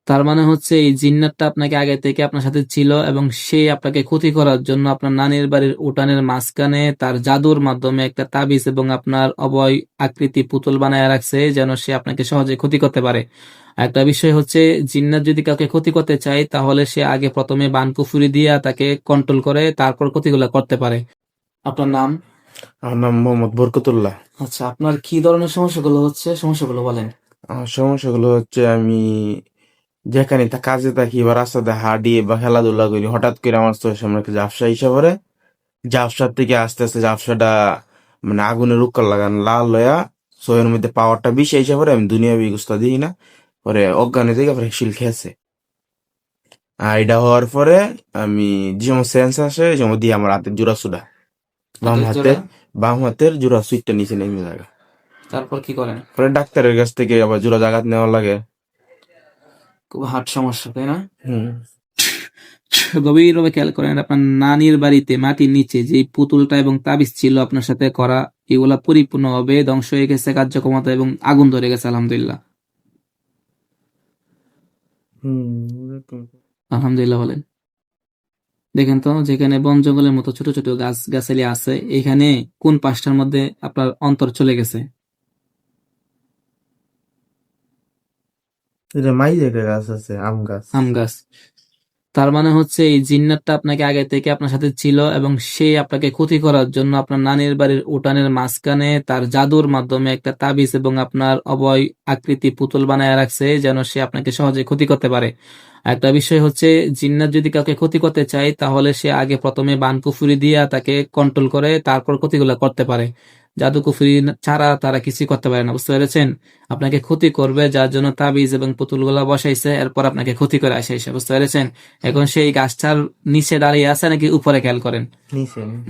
তার মানে হচ্ছে এই জিন্নাতটা আপনাকে আগে থেকে আপনার সাথে ছিল এবং সে আপনাকে ক্ষতি করার জন্য আপনার নানির বাড়ির উঠানের মাঝখানে তার জাদুর মাধ্যমে একটা তাবিজ এবং আপনার অবয় আকৃতি পুতুল বানায় রাখছে যেন সে আপনাকে সহজে ক্ষতি করতে পারে। একটা বিষয় হচ্ছে, জিন্নাত যদি কাউকে ক্ষতি করতে চায় তাহলে সে আগে প্রথমে বান কুফুরি দিয়া তাকে কন্ট্রোল করে, তারপর ক্ষতিগুলো করতে পারে। আপনার নাম? আমার নাম মোহাম্মদ বরকতুল্লাহ। আচ্ছা, আপনার কি ধরনের সমস্যাগুলো হচ্ছে, সমস্যাগুলো বলেন। আমার সমস্যাগুলো হচ্ছে আমি যেখানে কাজে থাকি বা রাস্তাতে হাঁটি বা খেলাধুলা করি, হঠাৎ করে আমার চোখের সামনে একটা ঝাপসা হিসেবে পড়ে। ঝাপসার থেকে আস্তে আস্তে ঝাপসাটা মানে আগুনের উপর লাগান লাল লয়া চোখের মধ্যে পাওয়ারটা বেশি হিসেবে পড়ে, আমি দুনিয়া বিগুস্তা দিই না, পরে অজ্ঞানে থেকে পরে শিল খেয়েছে। আর এটা হওয়ার পরে আমি যে সময় সেন্স আসে এই সময় দিয়ে আমার হাতের জোড়া সুডা বাম হাতের জোড়া সুইটটা নিচে নেমে যায়। তারপর কি করেন? পরে ডাক্তারের কাছ থেকে আবার জোড়া জাগাত নেওয়া লাগে। খুব হার্ট সমস্যা, তাই না? হুম। গভীরভাবে খেয়াল করেন, আপনার নানির বাড়িতে মাটির নিচে যে পুতুলটা এবং তাবিজ ছিল আপনার সাথে করা, এগুলা পরিপূর্ণভাবে ধ্বংস হয়ে গেছে, কার্যক্ষমতা এবং আগুন ধরে গেছে। আলহামদুলিল্লাহ। আলহামদুলিল্লাহ বলেন। দেখেন তো, যেখানে বন জঙ্গলের মতো ছোট ছোট গাছ গাছালি আছে, এখানে কোন পাঁচটার মধ্যে আপনার অন্তর চলে গেছে? গাছ আছে, আম গাছ। আম গাছ। তার মানে হচ্ছে এই জিন্নাতটা আপনাকে আগে থেকে আপনার সাথে ছিল এবং সে আপনাকে ক্ষতি করার জন্য আপনার নানির বাড়ির উঠানের মাঝখানে তার জাদুর মাধ্যমে একটা তাবিজ এবং আপনার অবয় আকৃতি পুতুল বানায় রাখছে যেন সে আপনাকে সহজে ক্ষতি করতে পারে। একটা বিষয় হচ্ছে, জিন্নাত যদি কাউকে ক্ষতি করতে চায় তাহলে সে আগে প্রথমে বান কুফুরি দিয়া তাকে কন্ট্রোল করে, তারপর ক্ষতিগুলো করতে পারে। জাদু কুফুরি ছাড়া তারা কিছুই করতে পারে না, বুঝতে পেরেছেন? আপনাকে ক্ষতি করবে যার জন্য তাবিজ এবং পুতুলগুলা বসাইছে, এরপর আপনাকে ক্ষতি করে আসে, বুঝতে পেরেছেন? এখন সেই গাছটার নিচে দাঁড়িয়ে আছে নাকি উপরে? খেয়াল করেন।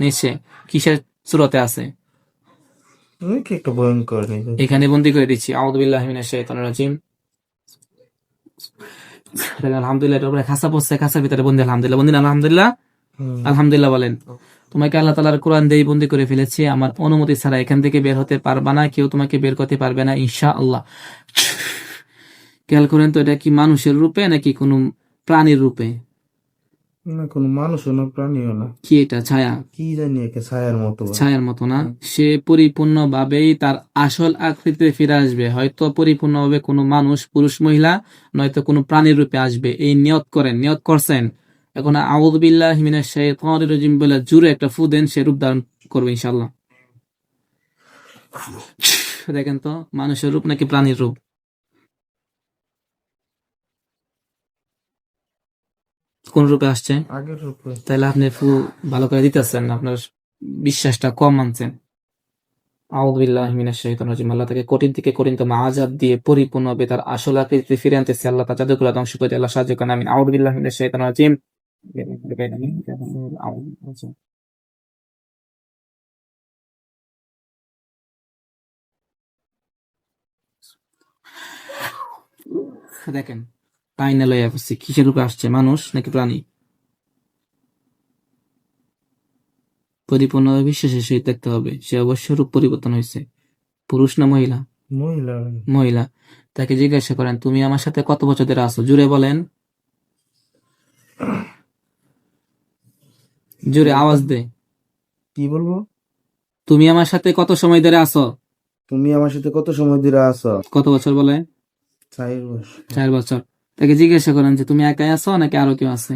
নিচে। কিসের সুরতে আছে? একটু ভয়ঙ্কর। এখানে বন্দি করে দিচ্ছি। আউযু বিল্লাহি মিনাশ শাইতানির রাজিম। আলহামদুলিল্লাহ, এটার উপরে খাসা পড়ছে, খাসার ভিতরে বন্দি। আলহামদুলিল্লাহ, বন্দি না? আলহামদুলিল্লাহ। আলহামদুলিল্লাহ বলেন। তোমাকে আল্লাহ তাআলার কোরআন দিয়ে বন্দি করে ফেলেছি, আমার অনুমতি ছাড়া এখান থেকে বের হতে পারবা না, কেউ তোমাকে বের করতে পারবে না ইনশাআল্লাহ। খেয়াল করেন তো, এটা কি মানুষের রূপে নাকি কোনো প্রাণীর রূপে? না, কোনো মানুষও না, প্রাণীও না। কি এটা? ছায়া? কি জানি, একে ছায়ার মতো। ছায়ার মতো না? সে পরিপূর্ণভাবেই তার আসল আকৃতিতে ফিরে আসবে, হয়তো পরিপূর্ণভাবে কোনো মানুষ, পুরুষ মহিলা, নয়তো কোনো প্রাণীর রূপে আসবে। এই নিয়ত করেন। নিয়ত করছেন? এখন আউযু বিল্লাহি মিনাশ শাইতানির রাজিম বলে জোরে একটা ফু দেন, সে রূপ ধারণ করবে ইনশাআল্লাহ। দেখেন তো, মানুষের রূপ নাকি প্রাণীর রূপ? কোন রূপে আসছে? আগের রূপে। তাহলে আপনি ফু ভালো করে দিতেছেন, আপনার বিশ্বাসটা কম মানছেন। আউযু বিল্লাহি মিনাশ শাইতানির রাজিম। আল্লাহ তাকে কঠিন থেকে কঠিনতম আযাব দিয়ে পরিপূর্ণভাবে তার আসল আকৃতিতে ফিরে আনতেছে। আল্লাহ তার জাদুগুলো ধ্বংস করে দিয়ে আল্লাহ সাহায্য করেন। আমিন। আউযু বিল্লাহি মিনাশ শাইতানির রাজিম। দেখেন, টাইনা লইয়া আসছে। কিসের রূপে আসছে? মানুষ নাকি প্রাণী? পরিপূর্ণভাবে বিশ্বাসের সহিত দেখতে হবে, সে অবশ্যই রূপ পরিবর্তন হয়েছে। পুরুষ না মহিলা? মহিলা। মহিলা। তাকে জিজ্ঞাসা করেন, তুমি আমার সাথে কত বছর ধরে আছো? জুড়ে বলেন, জোরে আওয়াজ দে। কি বলবো? তুমি আমার সাথে কত সময় ধরে আছো? তুমি আমার সাথে কত সময় ধরে আছো? কত বছর বলে? 4 বছর। 4 বছর। তাকে জিজ্ঞাসা করেন যে তুমি একাই আছো নাকি আরো কেউ আছে?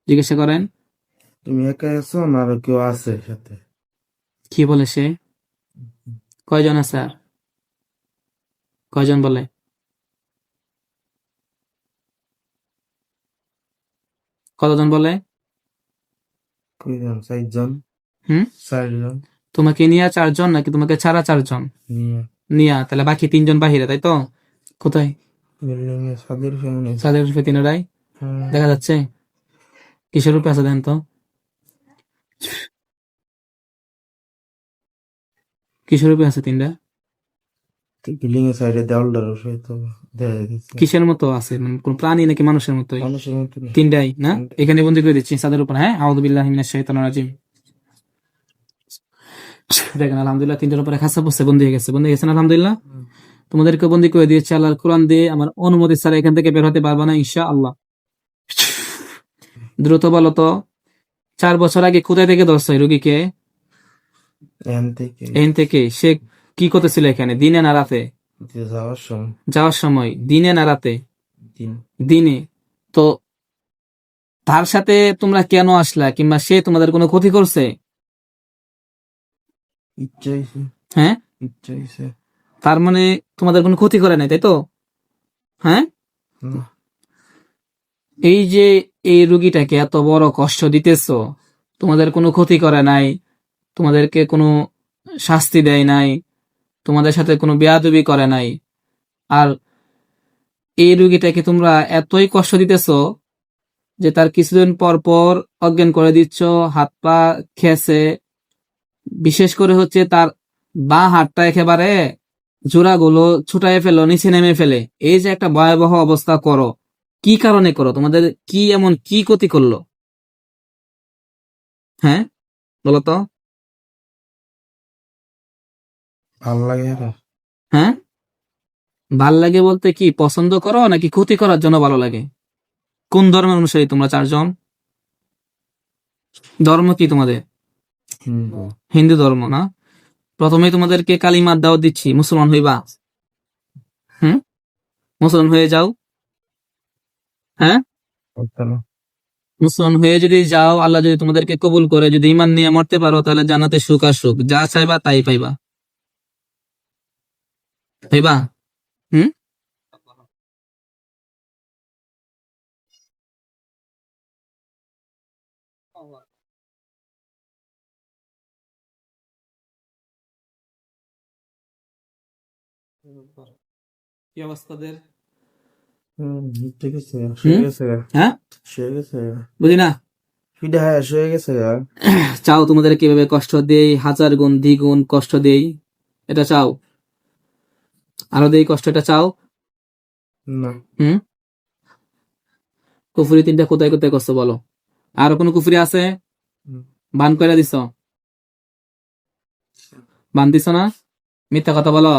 জিজ্ঞাসা করেন। তুমি একাই আছো না আরো কেউ আছে সাথে? কি বলে সে? কয়জন আছে? আর কয়জন বলে? কতজন বলে? কয়জন? 4 জন। 4 জন। তোমাকে নিয়ে 4 জন নাকি তোমাকে ছাড়া 4 জন? নিয়া। তাহলে বাকি 3 জন বাহিরে, তাই তো? কোথায়? বিল্ডিং এর ছাদের সামনে। ছাদের উপরে তিনটাই দেখা যাচ্ছে। কিসের রূপে আছে দেন তো? কিসের রূপে আছে 3টা? বিল্ডিং এর সাইডে দেওয়ালটার সহিত দেখা যাচ্ছে। কিসের মতো আছে? মানে কোন প্রাণী নাকি মানুষের মতোই? মানুষের মতো। 3টাই না? এখানে বন্দি করে দিচ্ছি ছাদের উপর। হ্যাঁ, আউযু বিল্লাহি মিনাশ শাইতানির রাজিম। দেখেন, আলহামদুলিল্লাহ, 3টার উপরে খাসা পড়ছে, বন্দি হয়ে গেছে। বন্দি গেছেন? আলহামদুলিল্লাহ। তোমাদেরকে বন্দী করে দিয়েছে আল্লাহর কোরআন দিয়ে, আমার অনুমতি ছাড়া এখান থেকে বের হতে পারবে না ইনশাআল্লাহ। দ্রুত বলো তো, 4 বছর আগে কোথায় থেকে ধরছো এই রোগীকে? এখান থেকে এখান থেকে। সে কি করতেছিল এখানে, দিনে না রাতে? যাওয়ার সময় যাওয়ার সময়। দিনে না রাতে? দিন দিনে। তো তার সাথে তোমরা কেন আসলা, কিংবা সে তোমাদের কোনো ক্ষতি করছে? ইচ্ছা হয়েছে হ্যাঁ, ইচ্ছা হয়েছে তার মানে তোমাদের কোনো ক্ষতি করে নাই, তাই তো? হ্যাঁ, না, এই যে এই রুগীটাকে এত বড় কষ্ট দিতেছো, তোমাদের কোনো ক্ষতি করে নাই, তোমাদেরকে কোনো শাস্তি দেয় নাই, তোমাদের সাথে কোনো বেয়াদবি করে নাই, আর এই রুগীটাকে তোমরা এতই কষ্ট দিতেছো যে তার কিছুদিন পর পর অজ্ঞান করে দিচ্ছ, হাত পা খেয়েছে, বিশেষ করে হচ্ছে তার বাঁ হাতটা একেবারে জোড়াগুলো ছুটায় ফেলো, নিচে নেমে ফেলে। এই যে একটা ভয়াবহ অবস্থা করো, কি কারণে করো? তোমাদের কি এমন কি ক্ষতি করলো? হ্যাঁ, বলো তো। ভালো লাগে আর হ্যাঁ, ভাল লাগে বলতে কি পছন্দ করো, নাকি ক্ষতি করার জন্য ভালো লাগে? কোন ধর্মের অনুসারী তোমরা 4 জন? ধর্ম কি তোমাদের? হিন্দু হিন্দু ধর্ম না? প্রথমেই তোমাদেরকে কালিমার দাওয়াত দিচ্ছি, মুসলমান হইবা। মুসলমান হয়ে যাও। হ্যাঁ, কেন মুসলমান হয়ে যদি যাও, আল্লাহ যদি তোমাদেরকে কবুল করে, যদি ইমান নিয়ে মরতে পারো, তাহলে জান্নাতে সুখ আর সুখ, যা চাইবা তাই পাইবা। পাইবা? হুম। কি অবস্থাদের? ঠিক আছে শুয়ে গেছে হ্যাঁ, শুয়ে গেছে বুঝি না। ফিডা হ্যাঁ শুয়ে গেছে চাও তোমাদের কিভাবে কষ্ট দেই, হাজার গুণ দ্বিগুণ কষ্ট দেই? এটা চাও? আরো দেই কষ্ট, এটা চাও? না হুম। কুফরি 3টা কোথায় কোথায় করছো বলো? আর কোনো কুফরি আছে? বান করে দিছ? বান দিছ না? মিথ্যা কথা বলো।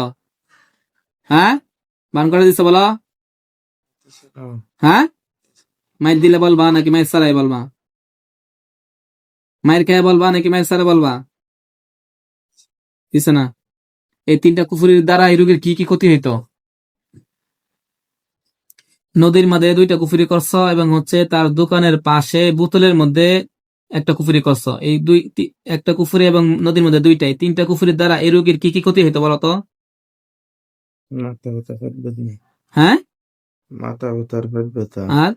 হ্যাঁ, বান করে দিছ বলো। হ্যাঁ, মাইর দিলে বলবা নাকি মাইর সারাই বলবা? মায়ের খেয়ে বলবা নাকি মায়ের সারে বলবা? দিছে না? এই 3টা কুফরির দ্বারা এই রোগীর কি কি ক্ষতি হইতো? নদীর মাঝে 2টা কুফরি করছো, এবং হচ্ছে তার দোকানের পাশে বোতলের মধ্যে একটা কুফরি করছো। এই একটা কুফরি এবং নদীর মধ্যে 2টাই, 3টা কুফরির দ্বারা এই রোগীর কি কি ক্ষতি হইতো বলতো? মাথা ব্যথা পেট ব্যথা হ্যাঁ, মাথা ব্যথার পেট ব্যথা আর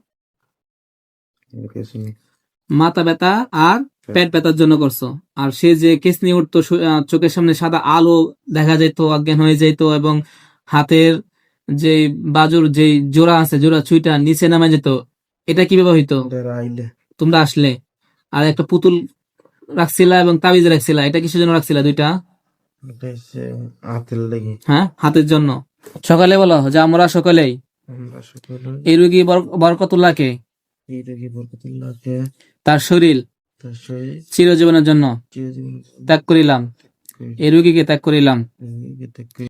কিছু নেই মাথা ব্যথা আর পেট ব্যথার জন্য করছো। আর সে যে কেসনি উঠতো, চোখের সামনে সাদা আলো দেখা যেত, অজ্ঞান হয়ে যেত, এবং হাতের যে বাজুর যে জোড়া আছে, জোড়া ছুঁইটা নিচে নামে যেত, এটা কিভাবে হইতো? আইলে তোমরা আসলে। আর একটা পুতুল রাখছিলা এবং তাবিজ রাখছিলা, এটা কিসের জন্য রাখছিলা 2টা? এটা হচ্ছে হাতের লেগে হ্যাঁ, হাতের জন্য। সকালে বলো যে আমরা সকলেই আমরা সকলে এই রোগী বরকতুল্লাহকে এই রোগী বরকতুল্লাহকে তার শরীর তার শরীর চিরজীবনের জন্য চিরজীবন ত্যাগ করিলাম, এই রোগীকে ত্যাগ করিলাম। ত্যাগ